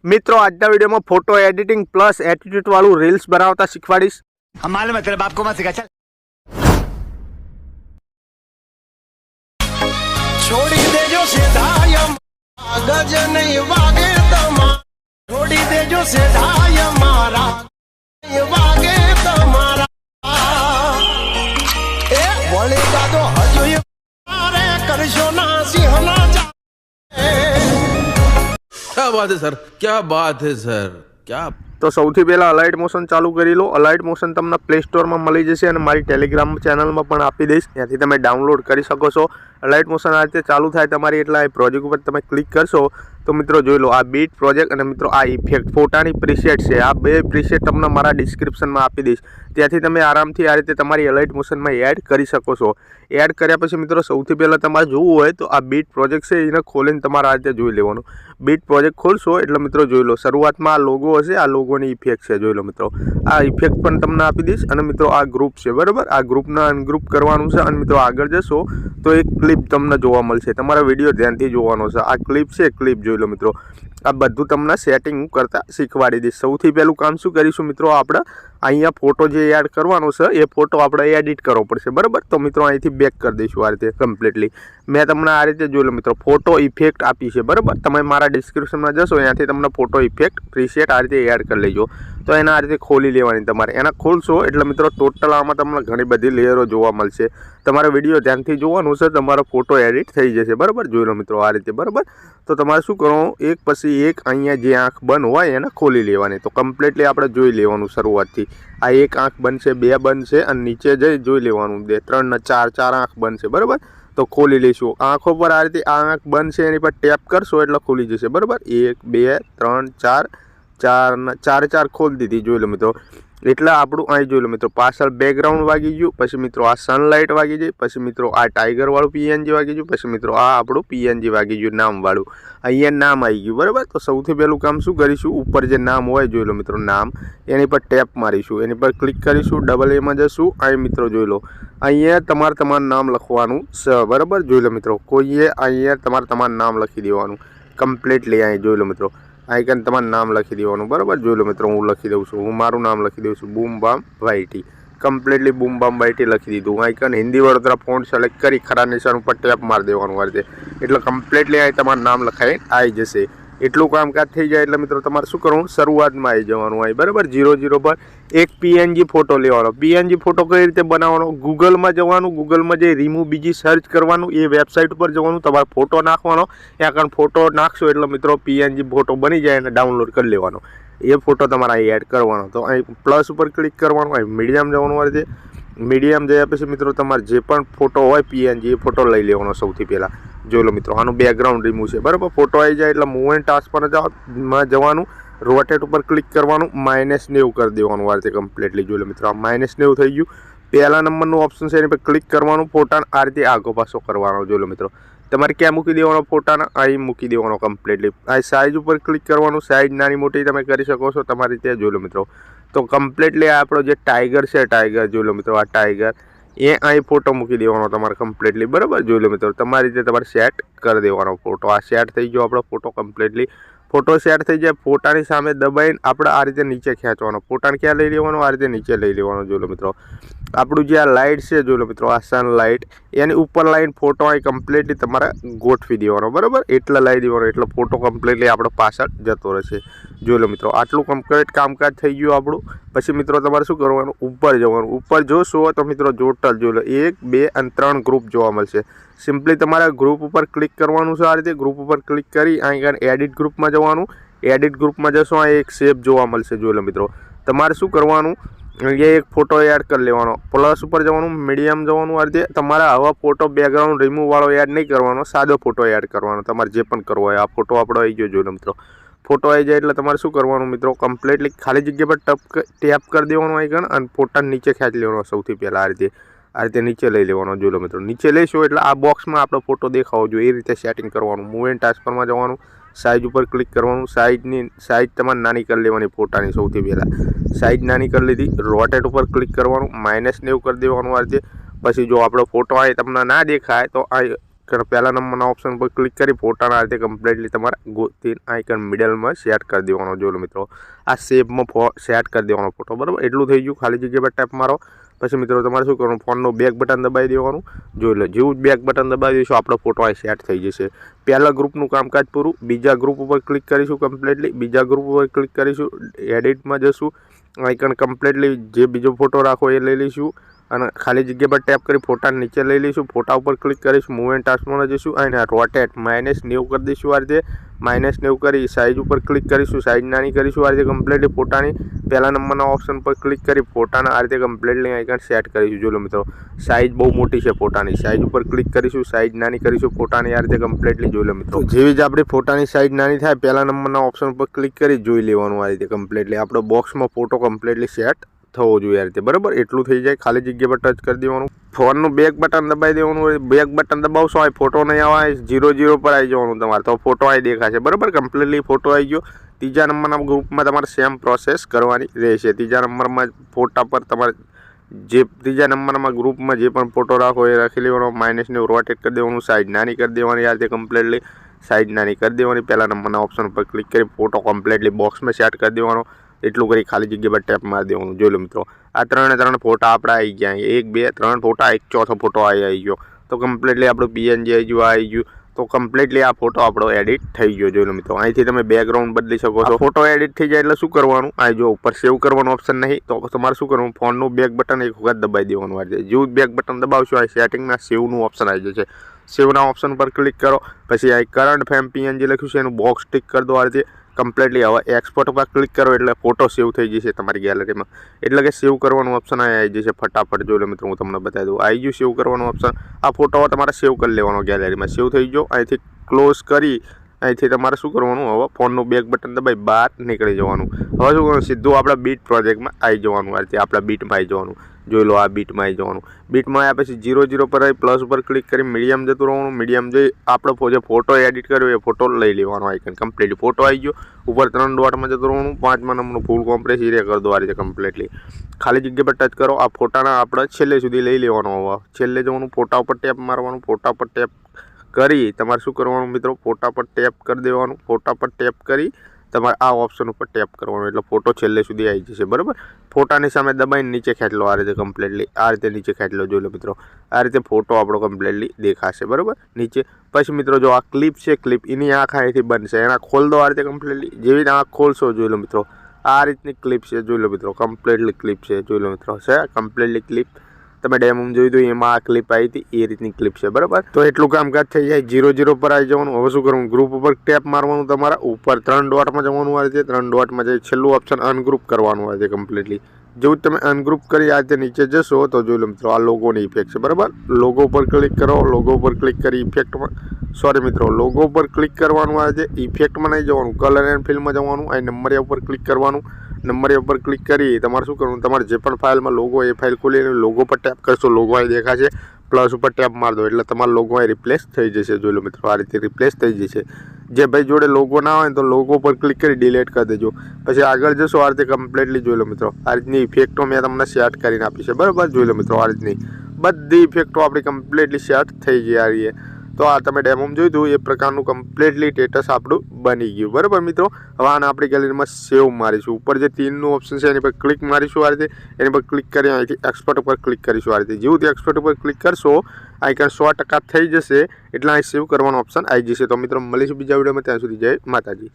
મિત્રો આજના વિડીયોમાં ફોટો એડિટિંગ પ્લસ એટીટ્यूड વાળું રીલ્સ બનાવતા શીખવાડીશ। हम मालूम है तेरे बाप को मत सिखा चल। छोड़ी दे जो सिधायम गज नहीं वागे तमा छोड़ी दे जो सिधायम मारा ये वागे तमारा ए वळे दादो हजो ये अरे करशो ना सिंहना जा क्या बात है सर, क्या बात है सर, क्या। तो સૌથી પહેલા અલાઇટ મોશન ચાલુ કરી લો। અલાઇટ મોશન તમને પ્લે સ્ટોરમાં મળી જશે અને મારી ટેલિગ્રામ ચેનલમાં પણ આપી દઈશ, ત્યાંથી તમે ડાઉનલોડ કરી શકો છો। અલાઇટ મોશન આ રીતે ચાલુ થાય તમારી એટલે આ પ્રોજેક્ટ ઉપર તમે ક્લિક કરશો તો મિત્રો જોઈ લો આ બીટ પ્રોજેક્ટ અને મિત્રો આ ઇફેક્ટ ફોટાની પ્રીસેટ છે। આ બે પ્રીસેટ તમને મારા ડિસ્ક્રિપ્શનમાં આપી દઈશ, ત્યાંથી તમે આરામથી આ રીતે તમારી અલાઇટ મોશનમાં એડ કરી શકો છો। એડ કર્યા પછી મિત્રો સૌથી પહેલાં તમારે જોવું હોય તો આ બીટ પ્રોજેક્ટ છે એને ખોલીને તમારે આ રીતે જોઈ લેવાનું। બીટ પ્રોજેક્ટ ખોલશો એટલે મિત્રો જોઈ લો શરૂઆતમાં આ લોગો હશે, આ લોગોની ઇફેક્ટ છે જોઈ લો મિત્રો। આ ઇફેક્ટ પણ તમને આપી દઈશ અને મિત્રો આ ગ્રુપ છે બરાબર, આ ગ્રુપને અનગ્રુપ કરવાનું છે અને મિત્રો આગળ જશો તો એક ક્લિપ તમને જોવા મળશે, તમારા વિડીયો ધ્યાનથી જોવાનો છે। આ ક્લિપ છે, ક્લિપ જોઈ લો મિત્રો। આ બધું તમને સેટિંગ કરતા શીખવાડી દઈશ। સૌથી પહેલું કામ શું કરીશું મિત્રો, આપણે અહીંયા ફોટો જે એડ કરવાનો છે એ ફોટો આપણે એડિટ કરવો પડશે બરાબર। તો મિત્રો અહીંથી બેક કરી દઈશું આ રીતે કમ્પ્લીટલી। મેં તમને આ રીતે જોઈ લો મિત્રો ફોટો ઇફેક્ટ આપી છે બરાબર, તમે મારા ડિસ્ક્રિપ્શનમાં જશો ત્યાંથી તમને ફોટો ઇફેક્ટ પ્રીસેટ આ રીતે એડ કરી લેજો। તો એના આ રીતે ખોલી લેવાની તમારે, એના ખોલશો એટલે મિત્રો ટોટલ આમાં તમને ઘણી બધી લેયરો જોવા મળશે। તમારે વિડીયો ધ્યાનથી જોવાનું છે, તમારો ફોટો એડિટ થઈ જશે બરાબર। જોઈ લો મિત્રો આ રીતે બરાબર। તો તમારે શું કરવાનું, એક પછી એક અહીંયા જે આંખ બંધ હોય એને ખોલી લેવાની। તો કમ્પ્લીટલી આપણે જોઈ લેવાનું શરૂઆતથી। આ એક આંખ બંધ છે, બે બંધ છે અને નીચે જઈ જોઈ લેવાનું 2 3 ને 4 4 આંખ બંધ છે બરાબર। તો ખોલી લઈશું આંખો પર આ રીતે, આ આંખ બંધ છે એની પર ટેપ કરશો એટલે ખુલી જશે બરાબર। 1 2 3 4 4 ખોલી દીધી જોઈ લો મિત્રો। એટલે આપણું અહીં જોઈ લો મિત્રો પાછળ બેકગ્રાઉન્ડ વાગી ગયું, પછી મિત્રો આ સનલાઇટ વાગી જાય, પછી મિત્રો આ ટાઈગરવાળું પીએનજી વાગી ગયું, પછી મિત્રો આ આપણું પીએનજી વાગી ગયું નામવાળું, અહીંયા નામ આવી ગયું બરાબર। તો સૌથી પહેલું કામ શું કરીશું, ઉપર જે નામ હોય જોઈ લો મિત્રો નામ, એની પર ટેપ મારીશું, એની પર ક્લિક કરીશું, ડબલ એમાં જશું, અહીં મિત્રો જોઈ લો અહીંયા તમારું નામ લખવાનું છે બરાબર। જોઈ લો મિત્રો કોઈએ અહીંયા તમારું નામ લખી દેવાનું કમ્પ્લીટલી, અહીં જોઈ લો મિત્રો આઈકન તમારું નામ લખી દેવાનું બરાબર। જોઈ લો મિત્રો હું લખી દઉં છું, હું મારું નામ લખી દઉં છું બૂમ બામ વાયટી, કમ્પ્લીટલી બૂમ બામ વાયટી લખી દીધું। Icon Hindi Vadodara font select કરી ખરા નિશાન ઉપર ટેપ મારી દેવાનું આ રીતે, એટલે કમ્પ્લીટલી અહીં તમારું નામ લખાઈને આવી જશે। એટલું કામકાજ થઈ જાય એટલે મિત્રો તમારે શું કરવું, શરૂઆતમાં આવી જવાનું અહીં બરાબર। 0 પર એક પીએનજી ફોટો લેવાનો। પીએનજી ફોટો કઈ રીતે બનાવવાનો, ગૂગલમાં જવાનું, ગૂગલમાં જે રિમૂવ બીજી સર્ચ કરવાનું, એ વેબસાઇટ ઉપર જવાનું, તમારે ફોટો નાખવાનો, ત્યાં કારણ ફોટો નાખશો એટલે મિત્રો પીએનજી ફોટો બની જાય અને ડાઉનલોડ કરી લેવાનો, એ ફોટો તમારે અહીં એડ કરવાનો। તો અહીં પ્લસ ઉપર ક્લિક કરવાનું, અહીં મીડિયમ જવાનું આ રીતે, મીડિયમ જયા પછી મિત્રો તમારે જે પણ ફોટો હોય પીએનજી એ ફોટો લઈ લેવાનો સૌથી પહેલાં। જોઈ લો મિત્રો આનું બેકગ્રાઉન્ડ રિમૂવ છે બરાબર। ફોટો આવી જાય એટલે મૂવ એન્ડ ટાસ્ક પર જવાનું, રોટેટ ઉપર ક્લિક કરવાનું, -90 કરી દેવાનું આ રીતે કમ્પ્લીટલી। જોઈ લો મિત્રો આ -90 થઈ ગયું। પહેલા નંબરનું ઓપ્શન છે એની પર ક્લિક કરવાનું, ફોટાને આ રીતે આગો પાછો કરવાનો। જોઈ લો મિત્રો તમારે ક્યાં મૂકી દેવાનો ફોટાને, અહીં મૂકી દેવાનો કમ્પ્લીટલી। આ સાઇઝ ઉપર ક્લિક કરવાનું, સાઇઝ નાની મોટી તમે કરી શકો છો તમારી રીતે। જોઈ લો મિત્રો તો કમ્પ્લીટલી આપણો જે ટાઈગર છે, ટાઈગર જોઈ લો મિત્રો આ ટાઈગર એ અહીં ફોટો મૂકી દેવાનો તમારે કમ્પ્લીટલી બરાબર। જોઈ લો મિત્રો તમારી રીતે તમારે સેટ કરી દેવાનો ફોટો। આ સેટ થઈ ગયો આપણો ફોટો કમ્પ્લીટલી। ફોટો સેટ થઈ જાય, ફોટાની સામે દબાઈને આપણે આ રીતે નીચે ખેંચવાનો, ફોટાને ક્યાં લઈ લેવાનો, આ રીતે નીચે લઈ લેવાનો। જોઈ લો મિત્રો આપણું જે આ લાઇટ છે જોઈ લો મિત્રો આ સનલાઇટ, એની ઉપર લાઈન ફોટો અહીં કમ્પ્લીટલી તમારે ગોઠવી દેવાનો બરાબર, એટલે લઈ દેવાનો એટલે ફોટો કમ્પ્લીટલી આપણો પાછળ જતો રહેશે। જોઈ લો મિત્રો આટલું કમ્પ્લીટ કામકાજ થઈ ગયું આપણું। પછી મિત્રો તમારે શું કરવાનું, ઉપર જવાનું, ઉપર જોશો તો મિત્રો ટોટલ જોઈ લો 1 2 અને 3 ગ્રુપ જોવા મળશે। સિમ્પલી તમારે ગ્રુપ ઉપર ક્લિક કરવાનું છે આ રીતે, ગ્રુપ ઉપર ક્લિક કરી અહીં એડિટ ગ્રુપમાં જવાનું, એડિટ ગ્રુપમાં જશો આ એક શેપ જોવા મળશે। જોઈ લો મિત્રો તમારે શું કરવાનું, અહીંયા એક ફોટો એડ કરી લેવાનો, પ્લસ ઉપર જવાનું, મીડિયમ જવાનું આ રીતે। તમારે આવા ફોટો બેકગ્રાઉન્ડ રિમૂવ વાળો એડ નહીં કરવાનો, સાદો ફોટો એડ કરવાનો, તમારે જે પણ કરવો હોય। આ ફોટો આપણો આવી ગયો જોઈ લો મિત્રો, ફોટો આવી જાય એટલે તમારે શું કરવાનું મિત્રો, કમ્પ્લીટલી ખાલી જગ્યા પર ટેપ કરી દેવાનું આઈકન અને ફોટાને નીચે ખેંચી લેવાનો સૌથી પહેલાં આ રીતે નીચે લઈ લેવાનો। જોઈ લો મિત્રો નીચે લઈશું એટલે આ બોક્સમાં આપણો ફોટો દેખાવો જોઈએ એ રીતે સેટિંગ કરવાનું। મૂવ એન્ડ ટાસ્કમાં જવાનું, સાઇઝ ઉપર ક્લિક કરવાનું, સાઇઝ તમારે નાની કરી લેવાની ફોટાની સૌથી પહેલાં, સાઇઝ નાની કરી લીધી, રોટેટ ઉપર ક્લિક કરવાનું, -90 કરી દેવાનું આ રીતે। પછી જો આપણો ફોટો અહીં તમને ના દેખાય તો આ પહેલા નંબરના ઓપ્શન પર ક્લિક કરી ફોટાના આ રીતે કમ્પ્લીટલી તમારે ગોતીન આઇકન મિડલમાં સેટ કરી દેવાનો. જો મિત્રો આ શેપમાં સેટ કરી દેવાનો ફોટો, બરાબર. એટલું થઈ ગયું. ખાલી જગ્યા પર ટેપ મારો. પછી મિત્રો તમારે શું કરવાનું, ફોનનું બેક બટન દબાવી દેવાનું. જોઈ લો, જેવું જ બેક બટન દબાવી દઈશું આપણો ફોટો અહીં સેટ થઈ જશે. પહેલા ગ્રુપનું કામકાજ પૂરું. બીજા ગ્રુપ ઉપર ક્લિક કરીશું કમ્પ્લીટલી. બીજા ગ્રુપ ઉપર ક્લિક કરીશું, એડિટમાં જશું, આઇકન કમ્પ્લીટલી જે બીજો ફોટો રાખો એ લઈ લઈશું અને ખાલી જગ્યા પર ટેપ કરી ફોટા નીચે લઈ લઈશું. ફોટા ઉપર ક્લિક કરીશું, મૂવ એન્ડ ટાસ્કમાં જઈશું અને રોટેટ -90 કરી દઈશું. આ રીતે -90 કરી સાઇઝ ઉપર ક્લિક કરીશું, સાઇઝ નાની કરીશું. આ રીતે કમ્પ્લીટલી ફોટાની પહેલા નંબરના ઓપ્શન પર ક્લિક કરી ફોટાના આ રીતે કમ્પ્લીટલી આઇકન સેટ કરીશું. જો મિત્રો સાઇઝ બહુ મોટી છે ફોટાની, સાઇઝ ઉપર ક્લિક કરીશું, સાઇઝ નાની કરીશું ફોટાની આ રીતે કમ્પ્લીટલી. જોઈ લો મિત્રો, જેવી જ આપણી ફોટાની સાઇઝ નાની થાય પહેલા નંબરના ઓપ્શન પર ક્લિક કરી જોઈ લેવાનું. આ રીતે કમ્પ્લીટલી આપણો બોક્સમાં ફોટો કમ્પ્લીટલી સેટ થવો જોઈએ આ રીતે, બરાબર. એટલું થઈ જાય. ખાલી જગ્યા પર ટચ કરી દેવાનું. ફોનનું બેક બટન દબાવી દેવાનું. બેક બટન દબાવશો હોય ફોટો નહીં આવે, 0 પર આવી જવાનું તમારે, તો ફોટો અહીં દેખાશે, બરાબર. કમ્પ્લીટલી ફોટો આવી ગયો. ત્રીજા નંબરના ગ્રુપમાં તમારે સેમ પ્રોસેસ કરવાની રહેશે. ત્રીજા નંબરમાં ફોટા પર તમારે જે ત્રીજા નંબરમાં ગ્રુપમાં જે પણ ફોટો રાખો એ રાખી લેવાનો. -90 રોટેટ કરી દેવાનું, સાઇઝ નાની કરી દેવાની. આ રીતે કમ્પ્લીટલી સાઇઝ નાની કરી દેવાની. પહેલા નંબરના ઓપ્શન પર ક્લિક કરી ફોટો કમ્પ્લીટલી બોક્સમાં સેટ કરી દેવાનો. એટલું કરી ખાલી જગ્યા પર ટેપ મારી દેવાનું. જોઈ લો મિત્રો, આ 3 ફોટા આપણા આવી ગયા. 1 2 3 ફોટા, એક ચોથો ફોટો આવી ગયો. તો કમ્પ્લીટલી આપણું PNG આવી ગયું. તો કમ્પ્લીટલી આ ફોટો આપણો એડિટ થઈ ગયો. જોઈ લો મિત્રો, અહીંથી તમે બેકગ્રાઉન્ડ બદલી શકો છો. ફોટો એડિટ થઈ જાય એટલે શું કરવાનું, આ જો ઉપર સેવ કરવાનું ઓપ્શન નહીં, તો તમારે શું કરવાનું, ફોનનું બેક બટન એક વખત દબાવી દેવાનું. આ રીતે જેવું બેક બટન દબાવશો આ સેટિંગમાં સેવનું ઓપ્શન આવી જશે. સેવના ઓપ્શન પર ક્લિક કરો. પછી આ કરંટ ફ્રેમ PNG લખ્યું છે એનું બોક્સ ટિક કરી દો. આ રીતે કમ્પ્લીટલી હવે એક્સપોર્ટ પર ક્લિક કરો એટલે ફોટો સેવ થઈ જશે તમારી ગેલેરીમાં. એટલે કે સેવ કરવાનું ઓપ્શન આવી જશે ફટાફટ. જોઈ લો મિત્રો, હું તમને બતાવી દઉં. આવી ગયું સેવ કરવાનું ઓપ્શન. આ ફોટો તમારે સેવ કરી લેવાનો ગેલેરીમાં. સેવ થઈ ગયો. અહીંથી ક્લોઝ કરી અહીંથી તમારે શું કરવાનું, હવે ફોનનું બેક બટન દબાવી બહાર નીકળી જવાનું. હવે શું કરવાનું, સીધું આપણા બીટ પ્રોજેક્ટમાં આવી જવાનું. આ રીતે આપણા બીટમાં આવી જવાનું. જોઈ લો, આ બીટમાં આવી જવાનું. બીટમાં આવ્યા પછી 0 પર આવી પ્લસ ઉપર ક્લિક કરી મીડિયમ જતું રહેવાનું. મીડિયમ જઈ આપણો જે ફોટો એડિટ કર્યો એ ફોટો લઈ લેવાનો. આઇકન કમ્પ્લીટલી ફોટો આવી ગયો. ઉપર 3 ડોટમાં જતું રહેવાનું. 5મા નંબરનું ફૂલ કોમ્પ્રેસ એરિયા કરી દો. આ રીતે કમ્પ્લીટલી ખાલી જગ્યા પર ટચ કરો. આ ફોટાના આપણે છેલ્લે સુધી લઈ લેવાનો. હવે છેલ્લે જવાનું, ફોટા ઉપર ટેપ મારવાનું. ફોટા પર ટેપ કરી તમારે શું કરવાનું મિત્રો, ફોટા પર ટેપ કરી દેવાનું. ફોટા પર ટેપ કરી તમારે આ ઓપ્શન ઉપર ટેપ કરવાનું એટલે ફોટો છેલ્લે સુધી આવી જશે, બરાબર. ફોટાની સામે દબાઈને નીચે ખેંચલો. આ રીતે કમ્પ્લીટલી આ રીતે નીચે ખેંચલો. જોઈ લો મિત્રો, આ રીતે ફોટો આપણો કમ્પ્લીટલી દેખાશે, બરાબર નીચે. પછી મિત્રો જો આ ક્લિપ છે, ક્લિપ એની આંખ અહીંથી બનશે, એના ખોલ દો આ રીતે કમ્પ્લીટલી. જેવી આંખ ખોલશો જોઈ લો મિત્રો, આ રીતની ક્લિપ છે. જોઈ લો મિત્રો, કમ્પ્લીટલી ક્લિપ છે. જોઈ લો મિત્રો, છે કમ્પ્લીટલી ક્લિપ. તમે ડેમોમાં જોયું હતું એમાં આ ક્લિપ આવી હતી, એ રીતની ક્લિપ છે, બરાબર. તો એટલું કામકાજ થઈ જાય. 0 પર આવી જવાનું. હવે શું કરવાનું, ગ્રુપ ઉપર ટેપ મારવાનું. તમારા ઉપર 3 ડોટમાં જવાનું. આ રીતે 3 ડોટમાં જઈ છેલ્લું ઓપ્શન અનગ્રુપ કરવાનું. આ રીતે કમ્પ્લીટલી જેવું તમે અનગ્રુપ કરી આ રીતે નીચે જશો તો જોઈ લો મિત્રો, આ લોગોની ઇફેક્ટ છે, બરાબર. લોગો પર ક્લિક કરો. લોગો પર ક્લિક કરી ઇફેક્ટમાં લોગો પર ક્લિક કરવાનું. આ રીતે ઇફેક્ટમાં નહીં જવાનું, કલર એન્ડ ફિલ્મમાં જવાનું. અહીં નંબરિયા ઉપર ક્લિક કરવાનું. નંબરિયા ઉપર ક્લિક કરી તમારે શું કરવાનું, તમારે જે પણ ફાઇલમાં લોગો એ ફાઇલ ખોલીને લોગો પર ટેપ કરશો, લોગો અહીં દેખાશે. પ્લસ ઉપર ટેપ માર દો એટલે તમારો લોગો અહીં રિપ્લેસ થઈ જશે. જોઈ લો મિત્રો, આ રીતે રિપ્લેસ થઈ જશે. જે ભાઈ જોડે લોગો ના હોય તો લોગો પર ક્લિક કરી ડિલીટ કરી દેજો. પછી આગળ જશો આ રીતે કમ્પ્લીટલી. જોઈ લો મિત્રો, આ રીતની ઇફેક્ટો મેં તમને સેટ કરીને આપી છે, બરાબર. જોઈ લો મિત્રો, આ રીતની બધી ઇફેક્ટો આપણી કમ્પ્લીટલી સેટ થઈ ગઈ. આ રીતે તો આ તમે ડેમોમાં જોયું હતું એ પ્રકારનું કમ્પ્લીટલી સ્ટેટસ આપણું બની ગયું, બરાબર મિત્રો. હવે આને આપણી ગેલેરીમાં સેવ મારીશું. ઉપર જે 3નું ઓપ્શન છે એની પર ક્લિક મારીશું. આ રીતે એની પર ક્લિક કરી અહીંથી એક્સપોર્ટ ઉપર ક્લિક કરીશું. આ રીતે જેવું તે એક્સપોર્ટ ઉપર ક્લિક કરશો આઇકન 100% થઈ જશે એટલે અહીં સેવ કરવાનો ઓપ્શન આવી જશે. તો મિત્રો મળીશું બીજા વિડીયોમાં. ત્યાં સુધી જય માતાજી.